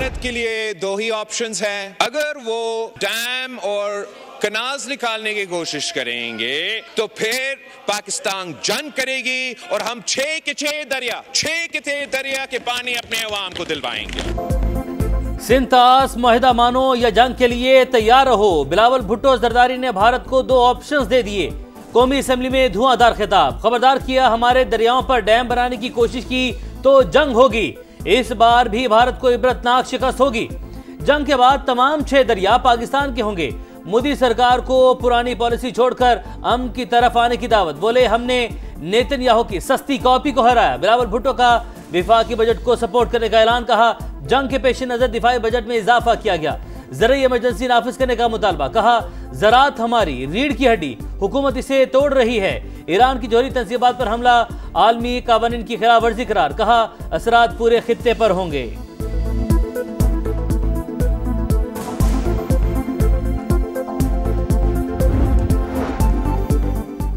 भारत के लिए दो ही ऑप्शंस हैं। अगर वो डैम और कनाल्स निकालने की कोशिश करेंगे तो फिर पाकिस्तान जंग करेगी और हम छह के दरिया के पानी अपने अवाम को दिलवाएंगे। सिंतास मुआहिदा मानो या जंग के लिए तैयार रहो। बिलावल भुट्टो जरदारी ने भारत को दो ऑप्शंस दे दिए। कौमी असेंबली में धुआंधार खिताब, खबरदार किया हमारे दरियाओं पर डैम बनाने की कोशिश की तो जंग होगी। इस बार भी भारत को इबरतनाक शिकस्त होगी। जंग के बाद तमाम 6 दरिया पाकिस्तान के होंगे। मोदी सरकार को पुरानी पॉलिसी छोड़कर अमन की तरफ आने की दावत। बोले हमने नेतन्याहू की सस्ती कॉपी को हराया। बिलावल भुट्टो का विफाकी बजट को सपोर्ट करने का ऐलान। कहा जंग के पेश नजर दिफाई बजट में इजाफा किया गया। ज़राई इमरजेंसी नाफिज करने का मुतालबा। कहा ज़राअत हमारी रीढ़ की हड्डी, हुकूमत इसे तोड़ रही है। ईरान की जौहरी तंजीबात पर हमला आलमी कानून की खिलाफ वर्जी करार। कहा असरात पूरे खित्ते पर होंगे।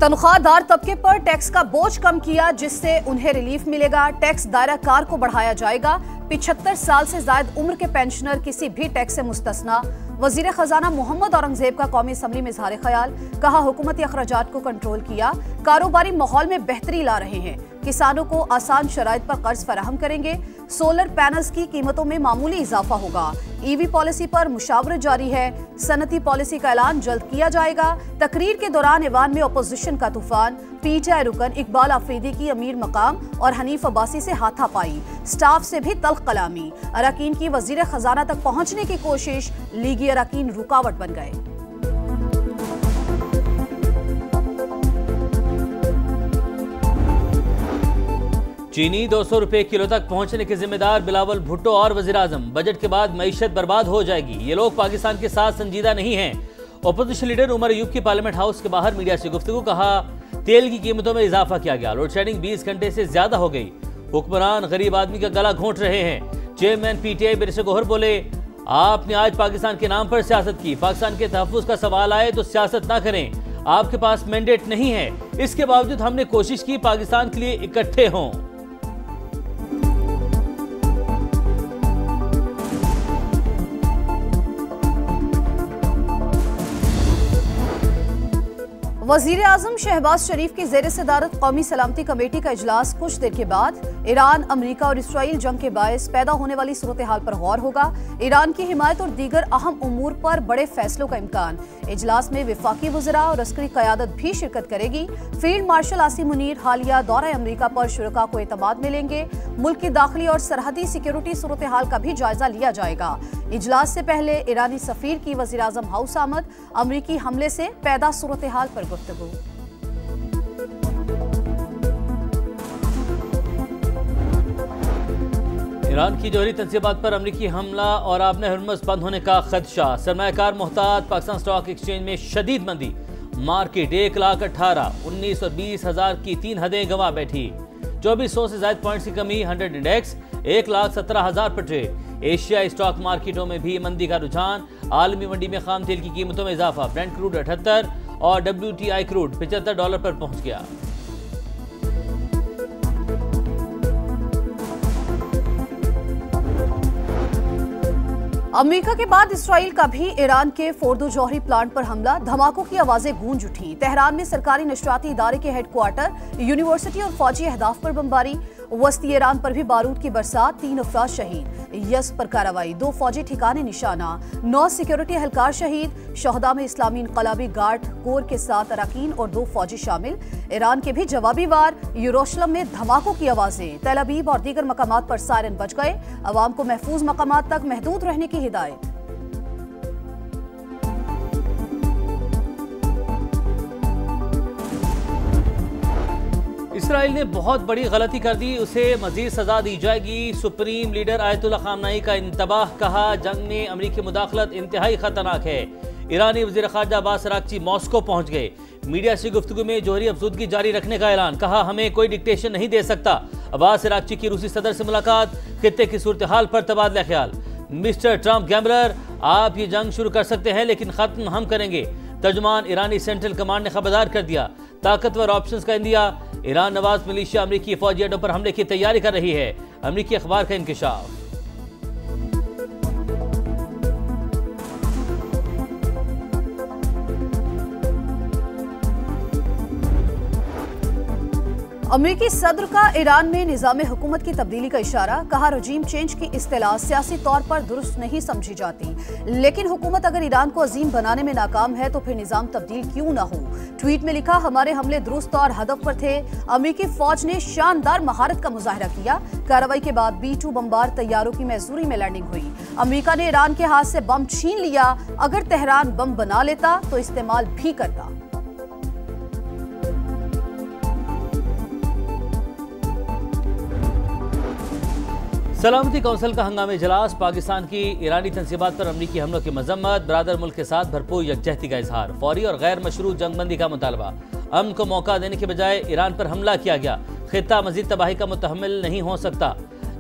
तनख्वाहदार तबके पर टैक्स का बोझ कम किया, जिससे उन्हें रिलीफ मिलेगा। टैक्स दायरा कार को बढ़ाया जाएगा। 75 साल से ज्यादा उम्र के पेंशनर किसी भी टैक्स से मुस्तस्ना। वजीर खजाना मोहम्मद औरंगजेब का कौमी असम्बली में इजहार ख्याल। कहा हुकूमती अखराजात को कंट्रोल किया, कारोबारी माहौल में बेहतरी ला रहे हैं। किसानों को आसान शराइत पर कर्ज फराहम करेंगे। सोलर पैनल्स की कीमतों में मामूली इजाफा होगा। ईवी पॉलिसी पर मुशावरत जारी है। सनती पॉलिसी का ऐलान जल्द किया जाएगा। तकरीर के दौरान ऐवान में अपोजिशन का तूफान। पीटीआई रुकन इकबाल आफरीदी की अमीर मकाम और हनीफ अब्बासी से हाथापाई। स्टाफ से भी तल्ख कलामी। अरकान की वजीर खजाना तक पहुंचने की कोशिश, लीगी अरकान रुकावट बन गए। चीनी 200 रुपए किलो तक पहुंचने के जिम्मेदार बिलावल भुट्टो और वजीर आजम। बजट के बाद मईशत बर्बाद हो जाएगी। ये लोग पाकिस्तान के साथ संजीदा नहीं हैं। अपोजिशन लीडर उमर अयूब की पार्लियामेंट हाउस के बाहर मीडिया से गुफ्तगू। कहा तेल की कीमतों में इजाफा किया गया। लोड शेडिंग 20 घंटे से ज्यादा हो गई। हुक्मरान गरीब आदमी का गला घोंट रहे हैं। चेयरमैन पीटीआई बैरिस्टर गौहर बोले आपने आज पाकिस्तान के नाम पर सियासत की। पाकिस्तान के तहफ्फुज़ का सवाल आए तो सियासत ना करें। आपके पास मैंडेट नहीं है। इसके बावजूद हमने कोशिश की पाकिस्तान के लिए इकट्ठे हों। वजीर आजम शहबाज शरीफ की जेर सदारत कौमी सलामती कमेटी का इजलास कुछ देर के बाद। ईरान, अमरीका और इसराइल जंग के बायस पैदा होने वाली सूरत हाल पर गौर होगा। ईरान की हिमायत और दीगर अहम उमूर पर बड़े फैसलों का इम्कान। इजलास में विफाकी वज़रा और अस्करी क़यादत भी शिरकत करेगी। फील्ड मार्शल आसिम मुनीर हालिया दौरा अमरीका पर शुरका को एतमाद में लेंगे। मुल्क की दाखिली और सरहदी सिक्योरिटी सूरत हाल का भी जायजा लिया जाएगा। इजलास से पहले ईरानी सफीर की वज़ीर आज़म हाउस आमद। अमरीकी हमले से पैदा सूरत हाल पर गुफ्तगू। ईरान की जौहरी तंजीबात पर अमरीकी हमला और आबने हरमुज़ बंद होने का खदशा। सरमायाकार मोहतात। पाकिस्तान स्टॉक एक्सचेंज में शदीद मंदी। मार्केट 1,18,000, 19 और 20,000 की 3 हदें गंवा बैठी। 2400 से ज्यादा पॉइंट्स की कमी। 100 इंडेक्स 1,17,000 पर ट्रेड। एशियाई स्टॉक मार्केटों में भी मंदी का रुझान। आलमी मंडी में खाम तेल की कीमतों में इजाफा। ब्रेंट क्रूड 78 और WTI क्रूड $75 पर पहुंच गया। अमेरिका के बाद इसराइल का भी ईरान के फोर्दो जौहरी प्लांट पर हमला। धमाकों की आवाजें गूंज उठी। तेहरान में सरकारी नशरियाती इदारे के हेडक्वार्टर, यूनिवर्सिटी और फौजी अहदाफ पर बमबारी। वस्ती ईरान पर भी बारूद की बरसात। 3 अफराद शहीद। यस पर कार्रवाई। 2 फौजी ठिकाने निशाना। 9 सिक्योरिटी एहलकार शहीद। शहदा में इस्लामी इनकलाबी गार्ड कोर के 7 अरकान और 2 फौजी शामिल। ईरान के भी जवाबी वार। यरूशलेम में धमाकों की आवाजें। तेल अवीव और दीगर मकामात पर सायरन बज गए। अवाम को महफूज मकामात तक महदूद रहने की हिदायत। इसराइल ने बहुत बड़ी गलती कर दी, उसे मजीद सजा दी जाएगी। सुप्रीम लीडर आयतुल्लाह खामनाई का इंतबाह। कहा जंग में अमरीकी मुदाखलत इंतहाई खतरनाक है। ईरानी वज़ीर ख़ारजा अब्बास अराग़ची मॉस्को पहुंच गए। मीडिया से गुफ्तगू में जौहरी अफज़ूदगी जारी रखने का ऐलान। कहा हमें कोई डिक्टेशन नहीं दे सकता। अब्बास अराग़ची की रूसी सदर से मुलाकात। खित्ते की सूरत हाल पर तबादला ख्याल। मिस्टर ट्रंप गैम्बलर, आप ये जंग शुरू कर सकते हैं लेकिन खत्म हम करेंगे। तर्जुमान ईरानी सेंट्रल कमांड ने खबरदार कर दिया। ताकतवर ऑप्शंस का इंदिया। ईरान नवाज मिलिशिया अमरीकी फौजी अड्डों पर हमले की तैयारी कर रही है। अमरीकी अखबार का इंकशाफ। अमेरिकी सदर का ईरान में निजाम हुकूमत की तब्दीली का इशारा, कहा रजीम चेंज की इस्तेलाह सियासी तौर पर दुरुस्त नहीं समझी जाती, लेकिन हुकूमत अगर ईरान को अजीम बनाने में नाकाम है तो फिर निजाम तब्दील क्यों ना हो। ट्वीट में लिखा, हमारे हमले दुरुस्त और हदफ पर थे। अमेरिकी फौज ने शानदार महारत का मुजाहरा किया। कार्रवाई के बाद B-2 बमबार तैयारों की मैसूरी में लैंडिंग हुई। अमेरिका ने ईरान के हाथ से बम छीन लिया। अगर तेहरान बम बना लेता तो इस्तेमाल भी करता। सलामती कौंसिल का हंगामी इजलास, पाकिस्तान की ईरानी तंसीबात पर अमरीकी हमलों की मजम्मत, बरादर मुल्क के साथ भरपूर यकजहती का इजहार, फौरी और गैर मशरूत जंगबंदी का मुतालबा। अमन को मौका देने के बजाय ईरान पर हमला किया गया, खित्ता मजीद तबाही का मुतहम्मिल नहीं हो सकता।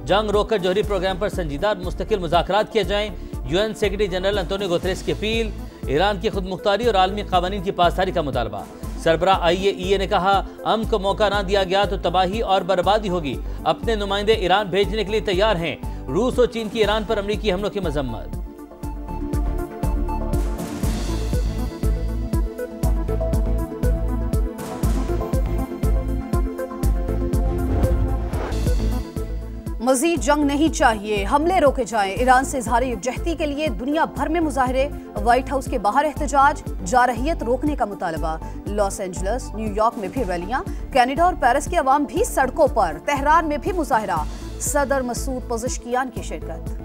जंग रोककर जौहरी प्रोग्राम पर संजीदा और मुस्तकिल मुज़ाकरात किए जाएं, UN secretary general Antonio Guterres की अपील। ईरान की खुदमुख्तारी और आलमी कानून की पासदारी का मुतालबा। सरबरा IAEA ने कहा, अमन को मौका ना दिया गया तो तबाही और बर्बादी होगी। अपने नुमाइंदे ईरान भेजने के लिए तैयार हैं। रूस और चीन की ईरान पर अमरीकी हमलों की मजम्मत। मजीद जंग नहीं चाहिए, हमले रोके जाएं। ईरान से इजहार यकजहती के लिए दुनिया भर में मुजाहरे, व्हाइट हाउस के बाहर एहतजाज, जारहियत रोकने का मुतालबा। लॉस एंजल्स, न्यूयॉर्क में भी रैलियां, कनाडा और पेरिस के अवाम भी सड़कों पर। तेहरान में भी मुजाहरा, सदर मसूद पज़ेश्कियान की शिरकत।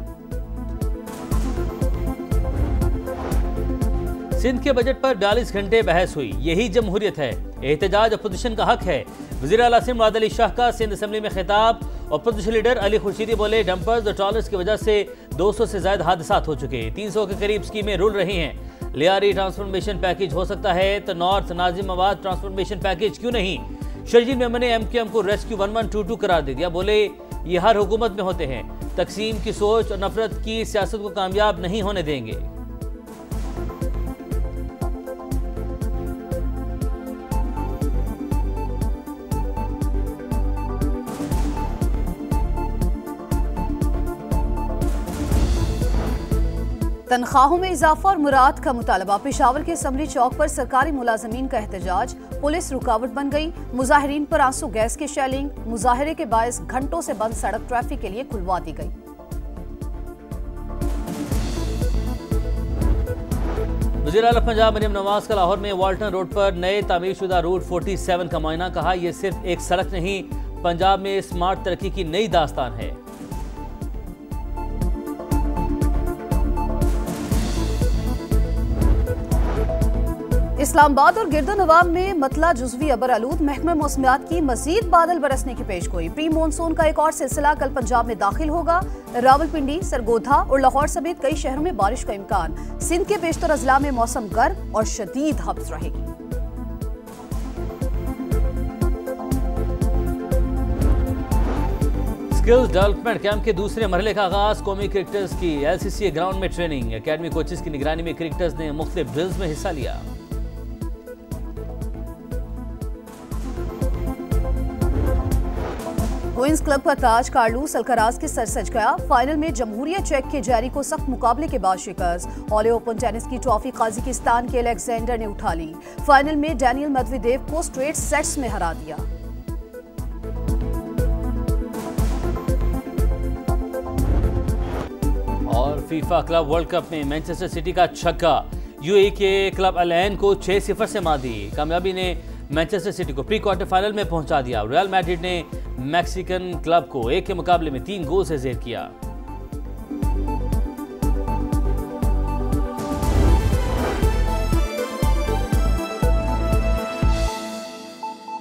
सिंध के बजट पर 42 घंटे बहस हुई, यही जमहूरियत है। एहतजाज अपोजिशन का हक है। वज़ीर आला सिंध मुराद अली शाह का सिंध असेंबली में खिताब। अपोजिशन लीडर अली खुर्शीदी बोले, डंपर्स और ट्रॉलर्स की वजह से 200 से ज्यादा हादसात हो चुके, 300 के करीब स्कीमें रुल रही हैं। लियारी ट्रांसफॉर्मेशन पैकेज हो सकता है तो नॉर्थ नाजिमाबाद ट्रांसफॉर्मेशन पैकेज क्यों नहीं। शर्जील मेमन ने MQM को रेस्क्यू 1122 करार दे दिया, बोले ये हर हुकूमत में होते हैं। तकसीम की सोच और नफरत की सियासत को कामयाब नहीं होने देंगे। तनख्वाहों में इजाफा और मुराद का मुतालबा। पेशावर के असम्बली चौक पर सरकारी मुलाजमीन का एहतजाज, पुलिस रुकावट बन गई। मुजाहिरीन पर आंसू गैस की शेलिंग, मुजाहरे के बायस घंटों से बंद सड़क ट्रैफिक के लिए खुलवा दी गई। वज़ीर आला पंजाब मरियम नवाज का लाहौर में वाल्टन रोड पर नए तामीरशुदा रूट 47 का मुआयना, कहा यह सिर्फ एक सड़क नहीं, पंजाब में स्मार्ट तरक्की की नई दास्तान है। इस्लामाबाद और गिरदोनवाब में मतला जुज़वी अबर आलूद, महकमा मौसमियात की मजीद बादल बरसने की पेशगोई। प्री मानसून का एक और सिलसिला कल पंजाब में दाखिल होगा। रावलपिंडी, सरगोधा और लाहौर समेत कई शहरों में बारिश का इम्कान। सिंध के बेशतर अजला में मौसम गर्म और शदीद हब्स रहेगी। स्किल्स डेवलपमेंट कैंप के दूसरे मरहले का आगाज। कौमी क्रिकेटर्स की LCCA ग्राउंड में ट्रेनिंग। अकेडमी कोचेस की निगरानी में क्रिकेटर्स ने मुख्तलिफ ड्रिल्स में हिस्सा लिया। क्वींस क्लब का ताज कार्लोस अल्काराज के सर सज गया। फाइनल में जमहूरिया चेक के जैरी को सख्त मुकाबले के बाद शिकस्त। ऑले ओपन टेनिस की ट्रॉफी काजाकिस्तान के अलेक्जेंडर ने उठा ली। फाइनल में डैनियल मेदवेदेव को स्ट्रेट सेट्स में हरा दिया। और फीफा क्लब वर्ल्ड कप में मैनचेस्टर सिटी का छक्का, UAE के क्लब अल ऐन को 6-0 से मात दी। कामयाबी ने मैनचेस्टर सिटी को प्री क्वार्टर फाइनल में पहुंचा दिया। रियल मैड्रिड ने मैक्सिकन क्लब को 1 के मुकाबले में 3 गोल से ज़ेर किया।